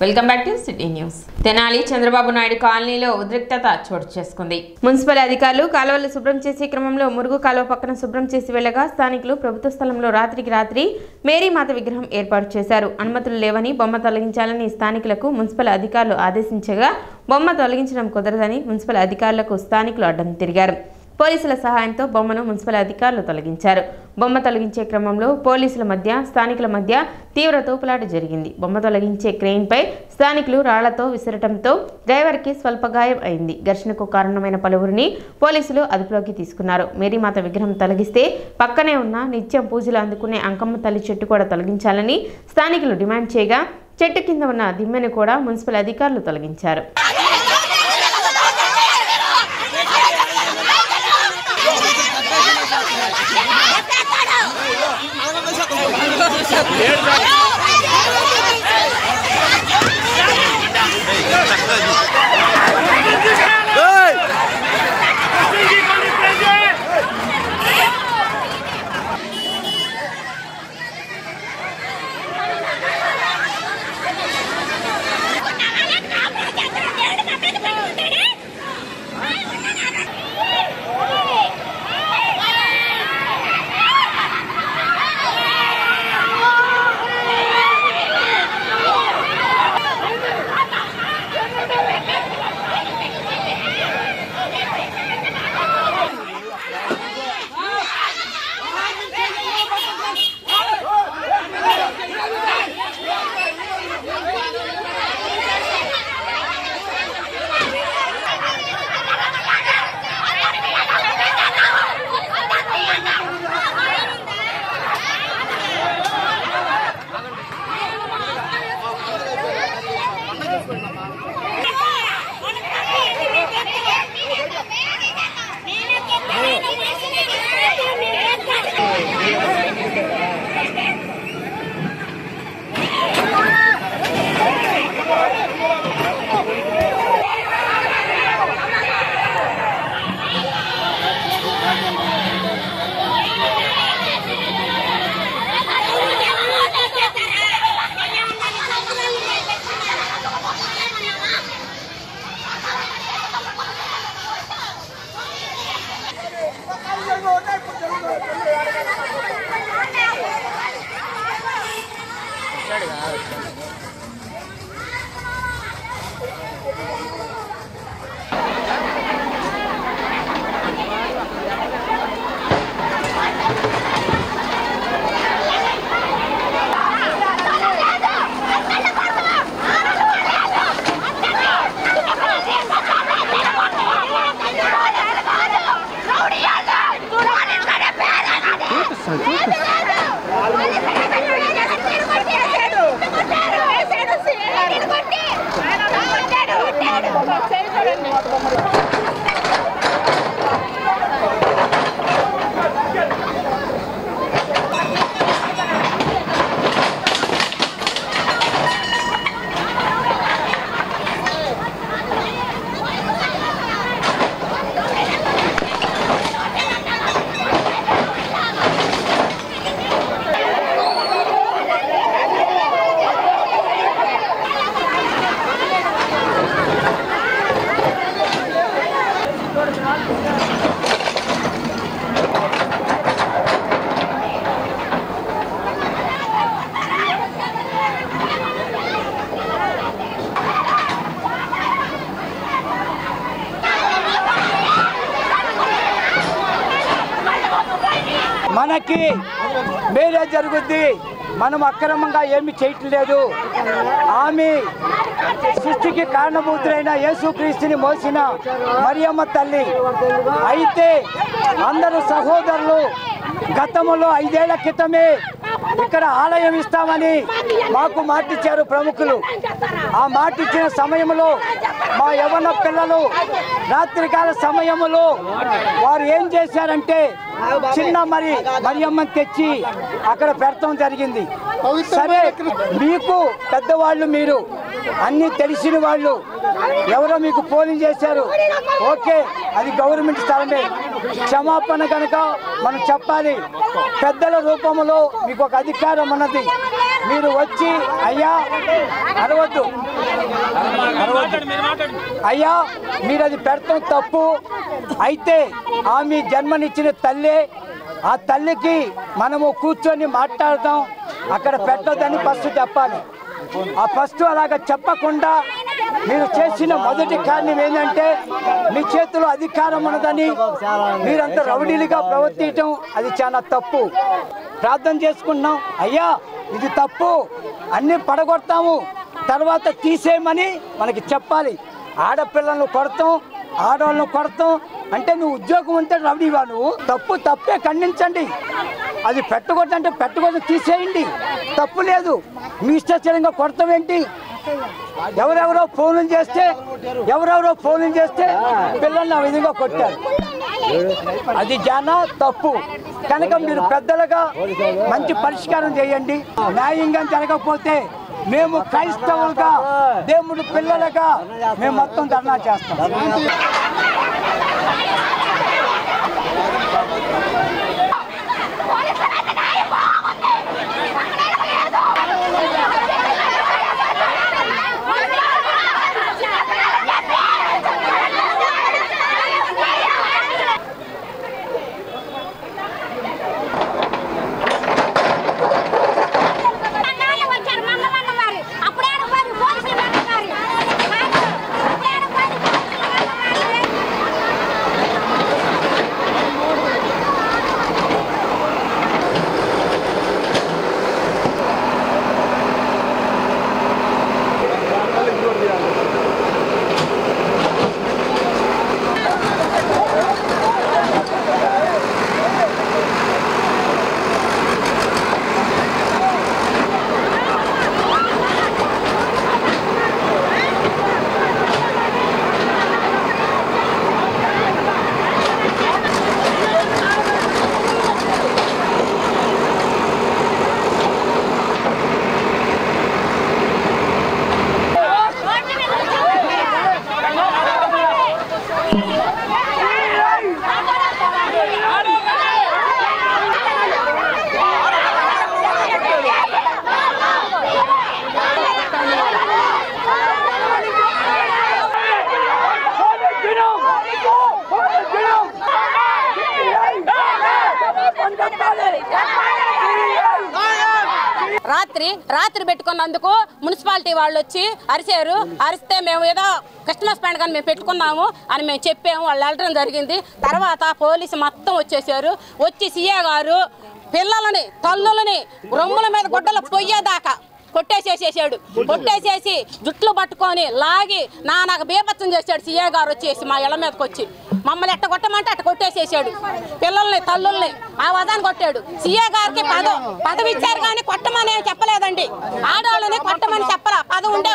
Welcome back to city news. Tenali Chandrababu Naidu కాలనీలో ఉద్రిక్తత చోటు చేసుకుంది. మున్సిపల్ అధికారులు కాలువలు శుభ్రం చేసే క్రమంలో మురుగు కాలువ పక్కన శుభ్రం చేసి వెళ్లగా స్థానికులు ప్రభుత్వ స్థలంలో రాత్రికి రాత్రి మేరీమాత విగ్రహం ఏర్పాటు చేశారు. అనుమతులు లేవని బొమ్మ తొలగించాలని స్థానికులకు మున్సిపల్ అధికారులు ఆదేశించగా బొమ్మ తొలగించడం కుదరదని మున్సిపల్ అధికారులకు స్థానికులు అడ్డం తిరిగారు. పోలీసుల సహాయంతో బొమ్మను మున్సిపల్ అధికారులు తొలగించారు. బొమ్మ తొలగించే క్రమంలో పోలీసుల మధ్య స్థానికుల మధ్య తీవ్ర తోపులాట జరిగింది. బొమ్మ తొలగించే క్రెయిన్పై స్థానికులు రాళ్లతో విసరటంతో డ్రైవర్కి స్వల్ప గాయం అయింది. ఘర్షణకు కారణమైన పలువురిని పోలీసులు అదుపులోకి తీసుకున్నారు. మేరీమాత విగ్రహం తొలగిస్తే పక్కనే ఉన్న నిత్యం పూజలు అందుకునే అంకమ్మ తల్లి చెట్టు కూడా తొలగించాలని స్థానికులు డిమాండ్ చేయగా చెట్టు కింద ఉన్న దిమ్మెను కూడా మున్సిపల్ అధికారులు తొలగించారు. మనకి మేరే జరుగుద్ది. మనం అక్రమంగా ఏమి చేయట్లేదు. ఆమె సృష్టికి కారణభూతులైన యేసుక్రీస్తుని మోసిన మరియమ్మ తల్లి. అయితే అందరూ సహోదరులు గతంలో 5 ఏళ్ల క్రితమే ఇక్కడ ఆలయం ఇస్తామని మాకు మాటిచ్చారు ప్రముఖులు. ఆ మాటిచ్చిన సమయంలో మా యవ్వన పిల్లలు రాత్రికాల సమయంలో వారు ఏం చేశారంటే చిన్న మరియమ్మని తెచ్చి అక్కడ పెడతాం జరిగింది. సరే, మీకు పెద్దవాళ్ళు, మీరు అన్నీ తెలిసిన వాళ్ళు ఎవరో మీకు ఫోన్ చేశారు. ఓకే, అది గవర్నమెంట్ స్థలమే, క్షమాపణ కనుక మనం చెప్పాలి. పెద్దల రూపంలో మీకు ఒక అధికారం ఉన్నది. మీరు వచ్చి అయ్యా అరవద్దు అయ్యా మీరు అది పెడతాం తప్పు అయితే ఆమె జన్మనిచ్చిన తల్లి ఆ తల్లికి మనము కూర్చొని మాట్లాడదాం అక్కడ పెట్టొద్దని ఫస్ట్ చెప్పాలి ఆ ఫస్ట్ అలాగ చెప్పకుండా మీరు చేసిన మొదటి కారణం ఏంటంటే మీ చేతిలో అధికారం ఉన్నదని మీరంతా రౌడీలుగా ప్రవర్తించడం అది చాలా తప్పు ప్రార్థన చేసుకుంటున్నాం అయ్యా ఇది తప్పు అన్నీ పడగొడతాము తర్వాత తీసేయమని మనకి చెప్పాలి ఆడపిల్లలను కొడతాం ఆడవాళ్ళను కొడతాం అంటే నువ్వు ఉద్యోగం ఉంటే రౌడీవా నువ్వు తప్పే ఖండించండి అది పెట్టకూడదంటే పెట్టకూడదు తీసేయండి తప్పు లేదు మీ ఇష్టంగా కొడతాం ఏంటి ఎవరెవరో ఫోన్లు చేస్తే పిల్లల్ని ఆ విధంగా కొట్టారు అది చాలా తప్పు కనుక మీరు పెద్దలుగా మంచి పరిష్కారం చేయండి న్యాయంగా జరగకపోతే మేము క్రైస్తవులుగా దేవుడు పిల్లలుగా మేము మొత్తం ధర్నా చేస్తాం రాత్రి పెట్టుకున్నందుకు మున్సిపాలిటీ వాళ్ళు వచ్చి అరిచారు అరిస్తే మేము ఏదో కస్టమర్స్ పండుగ కానీ మేము పెట్టుకున్నాము అని మేము చెప్పాము వాళ్ళు వెళ్ళడం జరిగింది తర్వాత పోలీసు మొత్తం వచ్చేసారు వచ్చి సీఏ గారు పిల్లలని తల్లులని రొమ్ముల మీద గుడ్డలు పొయ్యేదాకా కొట్టేసేసేసాడు కొట్టేసేసి జుట్లు పట్టుకొని లాగి నాకు బీభత్సం చేశాడు సీఏ గారు వచ్చేసి మా ఇళ్ళ మీదకి వచ్చి మమ్మల్ని ఎట్ట కొట్టమంటే అట్ట కొట్టేసేసాడు పిల్లల్ని తల్లుల్ని ఆ వదాన్ని కొట్టాడు సీఏ గారికి పదవి ఇచ్చారు కానీ కొట్టమని ఏం చెప్పలేదండి ఆడవాళ్ళని కొట్టమని చెప్పరా పదవి ఉండే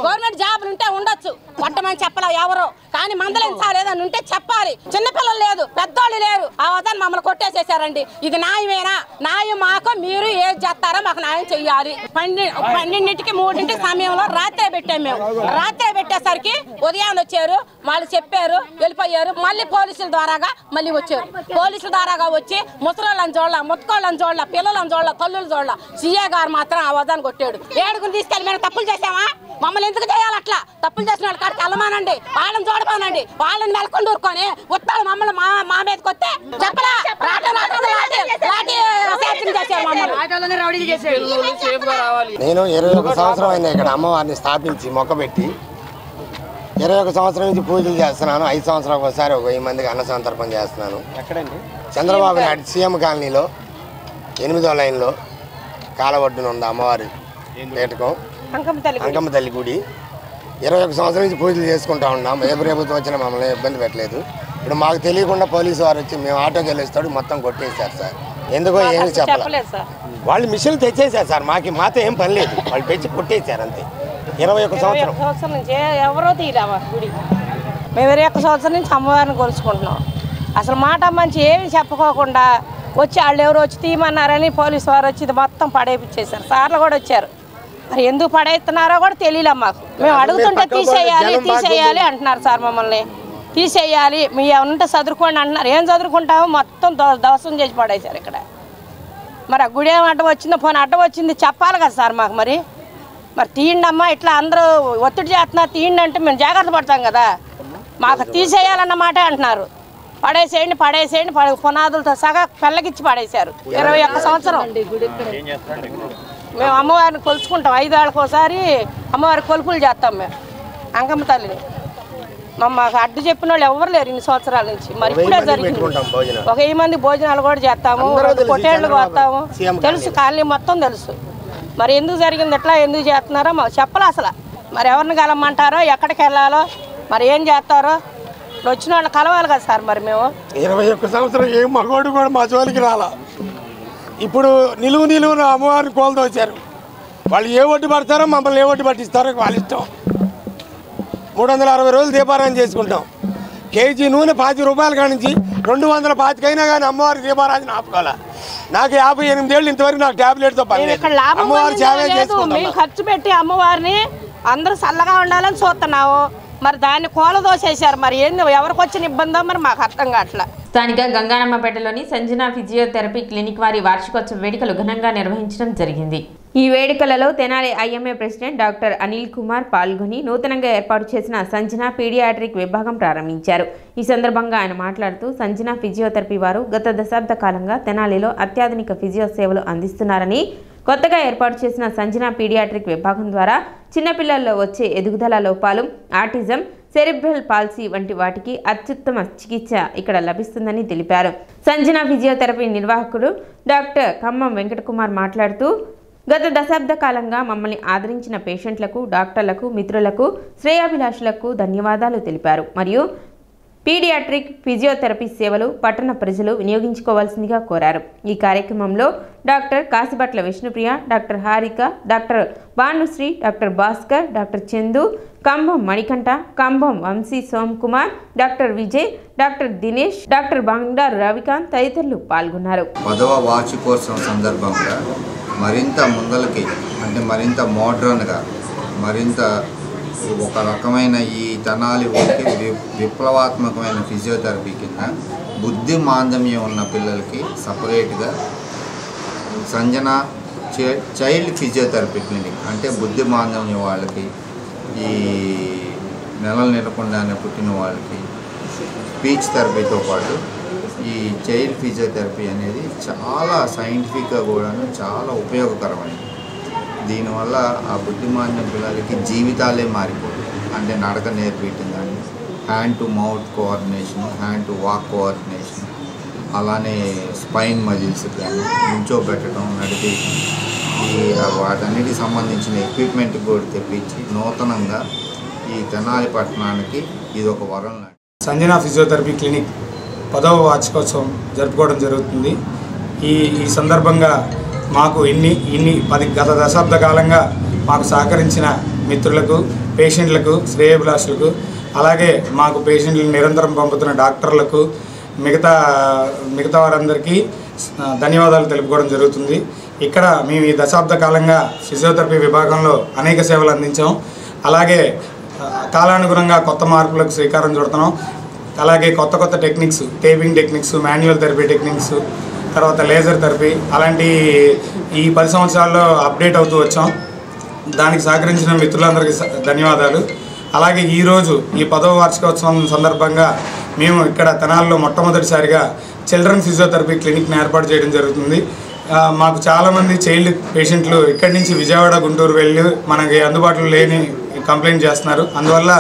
గవర్నమెంట్ జాబులు ఉంటే ఉండొచ్చు కొట్టమని చెప్పలా ఎవరో కానీ మందలించాలేదని ఉంటే చెప్పాలి చిన్నపిల్లలు లేదు పెద్దోళ్ళు లేరు ఆ వదాన్ని మమ్మల్ని కొట్టేసేసారండి ఇది న్యాయమేనా న్యాయం మాకు మీరు ఏం చేస్తారో మాకు న్యాయం చెయ్యాలి 12ంటికి 3ంటి సమయంలో రాత్రే పెట్టాము మేము రాత్రే పెట్టేసరికి ఉదయాన్ని వచ్చారు వాళ్ళు చెప్పారు వెళ్ళిపోయారు మళ్ళీ పోలీసుల ద్వారాగా మళ్ళీ వచ్చారు పోలీసుల ద్వారాగా వచ్చి ముసలోళ్ళని చూడాల ముత్తుకోళ్ళని చూడాల పిల్లలను చూడాల తల్లులు చూడాల సీఏ గారు మాత్రం ఆ వదాన్ని కొట్టాడు ఏడుగురు తీసుకెళ్ళి మేము తప్పులు చేసామా మమ్మల్ని ఎందుకు చేయాలి అట్లా తప్పులు చేసిన వాళ్ళ కాడికి వెళ్ళమానండి వాళ్ళని చూడమానండి వాళ్ళని మెలకొని ఊరుకొని ఉత్తాలు మమ్మల్ని మా మీదకి వస్తే చెప్పలా నేను 21 సంవత్సరం అయింది ఇక్కడ అమ్మవారిని స్థాపించి మొక్కబెట్టి 21 సంవత్సరం నుంచి పూజలు చేస్తున్నాను 5 సంవత్సరాలకు ఒకసారి 1000 మందికి అన్న సంతర్పణ చేస్తున్నాను చంద్రబాబు నాయుడు సీఎం కాలనీలో 8వ లైన్లో కాలవడ్డున ఉంది అమ్మవారి పేటకం అంకమ్మ తల్లి గుడి 21 సంవత్సరం నుంచి పూజలు చేసుకుంటా ఉన్నాం ఏ ప్రభుత్వం వచ్చినా మమ్మల్ని ఇబ్బంది పెట్టలేదు ఇప్పుడు మాకు తెలియకుండా పోలీసు వారు వచ్చి మేము ఆటోకి వెళ్ళేస్తాడు మొత్తం కొట్టేశారు సార్ ఎందుకో ఏమి చెప్పలేదు వాళ్ళు మిషన్లు తెచ్చేసారు సార్ మాతో ఏం పని లేదు వాళ్ళు తెచ్చి కొట్టేశారు అంతే 21 సంవత్సరం నుంచి ఎవరో తీరామా గుడి మేము 21 సంవత్సరం నుంచి అమ్మవారిని కొలుచుకుంటున్నాం అసలు మాట మంచి ఏమి చెప్పుకోకుండా వచ్చి వాళ్ళు ఎవరు వచ్చి తీయమన్నారని పోలీసు వారు వచ్చి ఇది మొత్తం పడేపించేశారు సార్లు కూడా వచ్చారు మరి ఎందుకు పడేస్తున్నారో కూడా తెలియలే మాకు మేము అడుగుతుంటే తీసేయాలి అంటున్నారు సార్ మమ్మల్ని తీసేయాలి మీ ఏమంటే చదువుకోండి అంటున్నారు ఏం చదువుకుంటామో మొత్తం దోషం చేసి పడేశారు ఇక్కడ మరి ఆ గుడి ఏం అడ్డం వచ్చిందో పోనీ అడ్డం వచ్చింది చెప్పాలి కదా సార్ మాకు. మరి తీయండి అమ్మా, ఇట్లా అందరూ ఒత్తిడి చేస్తున్నారు తీయండి అంటే మేము జాగ్రత్త పడతాం కదా. మాకు తీసేయాలన్న మాట అంటున్నారు. పడేసేయండి పునాదులతో సగా పెళ్ళగిచ్చి పడేశారు. 21 సంవత్సరం మేము అమ్మవారిని కొలుచుకుంటాం. 5 ఏళ్ళకి ఒకసారి అమ్మవారి కొలుపులు చేస్తాం మేము అంకమ్మ తల్లిని. మాకు అడ్డు చెప్పిన వాళ్ళు ఎవరు లేరు ఇన్ని సంవత్సరాల నుంచి. మరి ఇప్పుడే జరిగింది. ఒక 1000 మంది భోజనాలు కూడా చేస్తాము, 2 పొట్టేళ్ళు వస్తాము. తెలుసు, కాలనీ మొత్తం తెలుసు. మరి ఎందుకు జరిగింది ఎట్లా ఎందుకు చేస్తున్నారో మాకు చెప్పాలి అసలు. మరి ఎవరిని కలవమంటారో ఎక్కడికి వెళ్ళాలో మరి ఏం చేస్తారో ఇప్పుడు వచ్చిన వాళ్ళు కలవాలి కదా సార్. మరి మేము 21 సంవత్సరం ఏ మగవాడు కూడా మా జోలికి రాలా. ఇప్పుడు నిలువున అమ్మవారిని కోల్దోచారు. వాళ్ళు ఏ ఒడ్డు పడతారో మమ్మల్ని ఏ ఒడ్డు పట్టిస్తారో వాళ్ళ ఇష్టం. 360 రోజులు దీపారాయణ చేసుకుంటాం. కేజీ నూనె 50 రూపాయల కాడి నుంచి 225 అయినా కానీ అమ్మవారి దీపారాధన ఆపుకోవాలా. నాకు 58 ఏళ్ళు ఇంతవరకు నాకు టాబ్లెట్తో అమ్మవారి సేవ చేసుకుంటాం. మేము ఖర్చు పెట్టి అమ్మవారిని అందరూ చల్లగా ఉండాలని చూస్తున్నాము. మరి దాన్ని కూలదోసేశారు. మరి ఏంది ఎవరికి వచ్చిన ఇబ్బందో మరి మాకు అర్థం కావట్లా. స్థానిక గంగానమ్మపేటలోని సంజన ఫిజియోథెరపీ క్లినిక్ వారి వార్షికోత్సవ వేడుకలు ఘనంగా నిర్వహించడం జరిగింది. ఈ వేడుకలలో Tenali IMA president doctor Anil Kumar పాల్గొని నూతనంగా ఏర్పాటు చేసిన సంజన పీడియాట్రిక్ విభాగం ప్రారంభించారు. ఈ సందర్భంగా ఆయన మాట్లాడుతూ సంజన ఫిజియోథెరపీ వారు గత దశాబ్ద కాలంగా తెనాలిలో అత్యాధునిక ఫిజియో సేవలు అందిస్తున్నారని, కొత్తగా ఏర్పాటు చేసిన సంజన పీడియాట్రిక్ విభాగం ద్వారా చిన్నపిల్లల్లో వచ్చే ఎదుగుదల లోపాలు, ఆటిజం, సెరిబ్రల్ పాల్సీ వంటి వాటికి అత్యుత్తమ చికిత్స ఇక్కడ లభిస్తుందని తెలిపారు. సంజన ఫిజియోథెరపీ నిర్వాహకుడు డాక్టర్ ఖమ్మం వెంకటకుమార్ మాట్లాడుతూ గత దశాబ్ద కాలంగా మమ్మల్ని ఆదరించిన పేషెంట్లకు, డాక్టర్లకు, మిత్రులకు, శ్రేయాభిలాషులకు ధన్యవాదాలు తెలిపారు. మరియు పీడియాట్రిక్ ఫిజియోథెరపీ సేవలు పట్టణ ప్రజలు వినియోగించుకోవాల్సిందిగా కోరారు. ఈ కార్యక్రమంలో doctor Kasibatla Vishnupriya, doctor Harika, doctor Bhanusri, doctor Bhaskar, doctor Chandu, Kambham Manikanta, Kambham Vamsi Som Kumar, doctor Vijay, doctor Dinesh, doctor Bandaru Ravikanth తదితరులు పాల్గొన్నారు. 10వ వార్షికోత్సవం సందర్భంగా మరింత ముందలకి అంటే మరింత మోడ్రన్గా మరింత ఒక రకమైన ఈ తెనాలి ఊరికి విప్లవాత్మకమైన ఫిజియోథెరపీ కింద బుద్ధి మాంద్యమ్యం ఉన్న పిల్లలకి సపరేట్గా సంజన చైల్డ్ ఫిజియోథెరపీ క్లినిక్ అంటే బుద్ధి మాంద్యమ్యం వాళ్ళకి, ఈ నెలలు నిలకుండానే పుట్టిన వాళ్ళకి స్పీచ్ థెరపీతో పాటు ఈ చైల్డ్ ఫిజియోథెరపీ అనేది చాలా సైంటిఫిక్గా కూడా చాలా ఉపయోగకరమైనది. దీనివల్ల ఆ బుద్ధిమాంద్యం పిల్లలకి జీవితాలే మారిపోతుంది. అంటే నడక నేర్పించడం కానీ, hand to mouth coordination, hand to walk coordination, అలానే స్పైన్ మజిల్స్ కానీ నుంచోబెట్టడం, నడిపి ఈ వాటన్నిటికి సంబంధించిన ఎక్విప్మెంట్ కూడా తెప్పించి నూతనంగా ఈ తెనాలి పట్టణానికి ఇది ఒక వరం. సంజన ఫిజియోథెరపీ క్లినిక్ 10వ వార్షికోత్సవం జరుపుకోవడం జరుగుతుంది. ఈ సందర్భంగా మాకు గత దశాబ్ద కాలంగా మాకు సహకరించిన మిత్రులకు, పేషెంట్లకు, శ్రేయోభిలాషులకు, అలాగే మాకు పేషెంట్లను నిరంతరం పంపుతున్న డాక్టర్లకు, మిగతా వారందరికీ ధన్యవాదాలు తెలుపుకోవడం జరుగుతుంది. ఇక్కడ మేము ఈ దశాబ్ద కాలంగా ఫిజియోథెరపీ విభాగంలో అనేక సేవలు అందించాం. అలాగే కాలానుగుణంగా కొత్త మార్పులకు శ్రీకారం చుడుతున్నాం. అలాగే కొత్త techniques, taping techniques, manual therapy techniques, తర్వాత లేజర్ థెరపీ అలాంటి ఈ 10 సంవత్సరాల్లో అప్డేట్ అవుతూ వచ్చాం. దానికి సహకరించిన మిత్రులందరికీ ధన్యవాదాలు. అలాగే ఈరోజు ఈ 10వ వార్షికోత్సవం సందర్భంగా మేము ఇక్కడ తెనాలిలో మొట్టమొదటిసారిగా చిల్డ్రన్ ఫిజియోథెరపీ క్లినిక్ని ఏర్పాటు చేయడం జరుగుతుంది. మాకు చాలామంది చైల్డ్ పేషెంట్లు ఇక్కడి నుంచి విజయవాడ, గుంటూరు వెళ్ళి మనకి అందుబాటులో లేని కంప్లైంట్ చేస్తున్నారు. అందువల్ల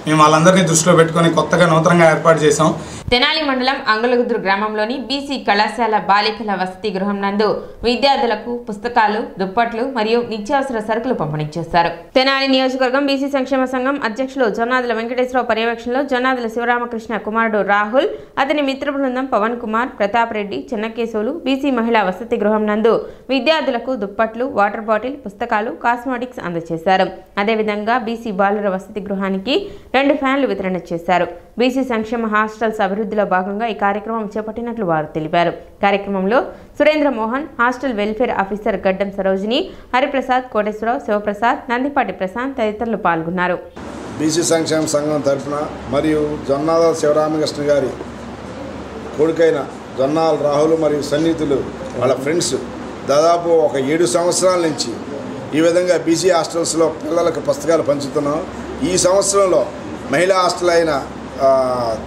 మేము వాళ్ళందరినీ దృష్టిలో పెట్టుకొని కొత్తగా నూతనంగా ఏర్పాటు చేసాం. తెనాలి మండలం అంగులగుద్రు గ్రామంలోని బీసీ కళాశాల బాలికల వసతి గృహం నందు విద్యార్థులకు పుస్తకాలు, దుప్పట్లు మరియు నిత్యావసర సరుకులు పంపిణీ చేశారు. తెనాలి నియోజకవర్గం బీసీ సంక్షేమ సంఘం అధ్యక్షులు జొన్నాదుల వెంకటేశ్వరరావు పర్యవేక్షణలో జొన్నాదుల శివరామకృష్ణ కుమారుడు రాహుల్, అతని మిత్ర బృందం పవన్ కుమార్, ప్రతాప్ రెడ్డి, చెన్నకేశవులు బీసీ మహిళా వసతి గృహం నందు విద్యార్థులకు దుప్పట్లు, వాటర్ బాటిల్, పుస్తకాలు, కాస్మెటిక్స్ అందజేశారు. అదేవిధంగా బీసీ బాలుర వసతి గృహానికి 2 ఫ్యాన్లు వితరణ చేశారు. బీసీ సంక్షేమ హాస్టల్స్ అభివృద్ధిలో భాగంగా ఈ కార్యక్రమం చేపట్టినట్లు వారు తెలిపారు. కార్యక్రమంలో Surendra Mohan, hostel welfare officer గడ్డం సరోజిని, హరిప్రసాద్, కోటేశ్వరరావు, శివప్రసాద్, నందిపాటి ప్రశాంత్ తదితరులు పాల్గొన్నారు. బీసీ సంక్షేమ సంఘం తరఫున మరియు జొన్నాల శివరామకృష్ణ గారి కొడుకైన జొన్నాల రాహుల్ మరియు సన్నిహితులు వాళ్ళ ఫ్రెండ్స్ దాదాపు ఒక 7 సంవత్సరాల నుంచి ఈ విధంగా బీసీ హాస్టల్స్లో పిల్లలకు పుస్తకాలు పంచుతున్నాం. ఈ సంవత్సరంలో మహిళా హాస్టల్ అయిన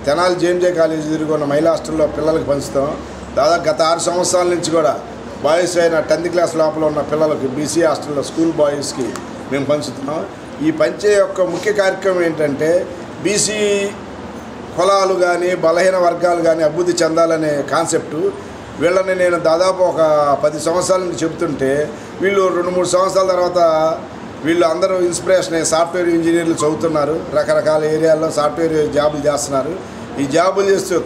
తెనాలి జేఎంజే కాలేజీ తిరుగున్న మహిళా హాస్టల్లో పిల్లలకు పంచుతాం. దాదాపు గత 6 సంవత్సరాల నుంచి కూడా బాయ్స్ అయిన 10th క్లాస్ లోపల ఉన్న పిల్లలకి బీసీ హాస్టల్లో స్కూల్ బాయ్స్కి మేము పంచుతున్నాం. ఈ పంచే యొక్క ముఖ్య కార్యక్రమం ఏంటంటే బీసీ కులాలు కానీ బలహీన వర్గాలు కానీ అభివృద్ధి చెందాలనే కాన్సెప్టు. వీళ్ళని నేను దాదాపు ఒక 10 సంవత్సరాల నుంచి చెబుతుంటే వీళ్ళు 2-3 సంవత్సరాల తర్వాత వీళ్ళు అందరూ ఇన్స్పిరేషన్ అయ్యి సాఫ్ట్వేర్ ఇంజనీర్లు చదువుతున్నారు. రకరకాల ఏరియాల్లో సాఫ్ట్వేర్ జాబులు చేస్తున్నారు. ఈ జాబులు చేస్తూ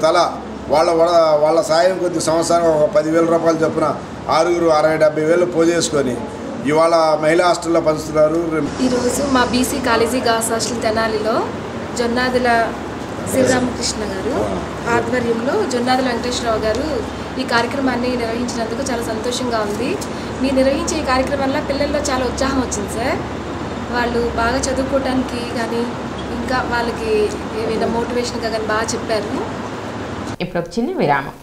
వాళ్ళ సాయం కొద్ది సంవత్సరం ఒక 10,000 రూపాయలు చొప్పున 60-70 వేలు పోజేసుకొని ఇవాళ మహిళా హాస్టల్లో పంచుతున్నారు. ఈరోజు మా బీసీ కాలేజీ గర్ల్స్ హాస్టల్ తెనాలిలో జొన్నాదుల శివరామకృష్ణ గారు ఆధ్వర్యంలో జొన్నాదుల వెంకటేశ్వరరావు గారు ఈ కార్యక్రమాన్ని నిర్వహించినందుకు చాలా సంతోషంగా ఉంది. మీరు నిర్వహించే ఈ కార్యక్రమం వల్ల పిల్లల్లో చాలా ఉత్సాహం వచ్చింది సార్. వాళ్ళు బాగా చదువుకోవడానికి కానీ ఇంకా వాళ్ళకి ఏమైనా మోటివేషన్గా కానీ బాగా చెప్పారు. ఇప్పుడు ఒక చిన్న విరామం.